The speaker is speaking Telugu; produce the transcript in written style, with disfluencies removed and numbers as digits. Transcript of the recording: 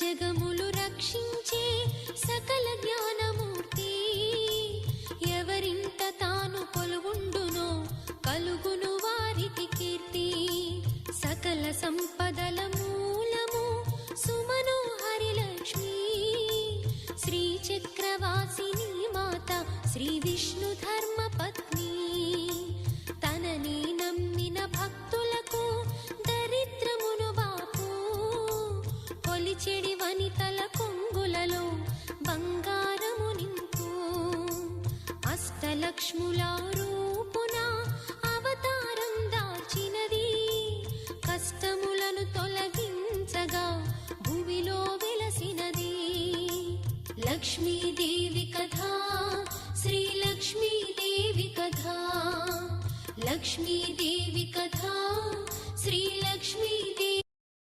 జగములు రక్షించే సకల జ్ఞానమూర్తి ఎవరింట తాను కొలువుండునో కలుగును వారికి కీర్తి సకల సంపదల మూలము సుమనోహరి లక్ష్మి శ్రీ చక్రవాసిని మాత శ్రీ విష్ణు ధర్మ పత్ని తనని నమ్మిన భక్తులకు దరిద్రమును బాపు కొలిచెడి వనితల కొంగులలో బంగారము నింపు అష్టలక్ష్ముల రూపున అవతారం దాల్చినది కష్టములను తొలగించగా భూమిలో వెలసినది లక్ష్మీదేవి కథ శ్రీ లక్ష్మీదేవి కథ లక్ష్మీదేవి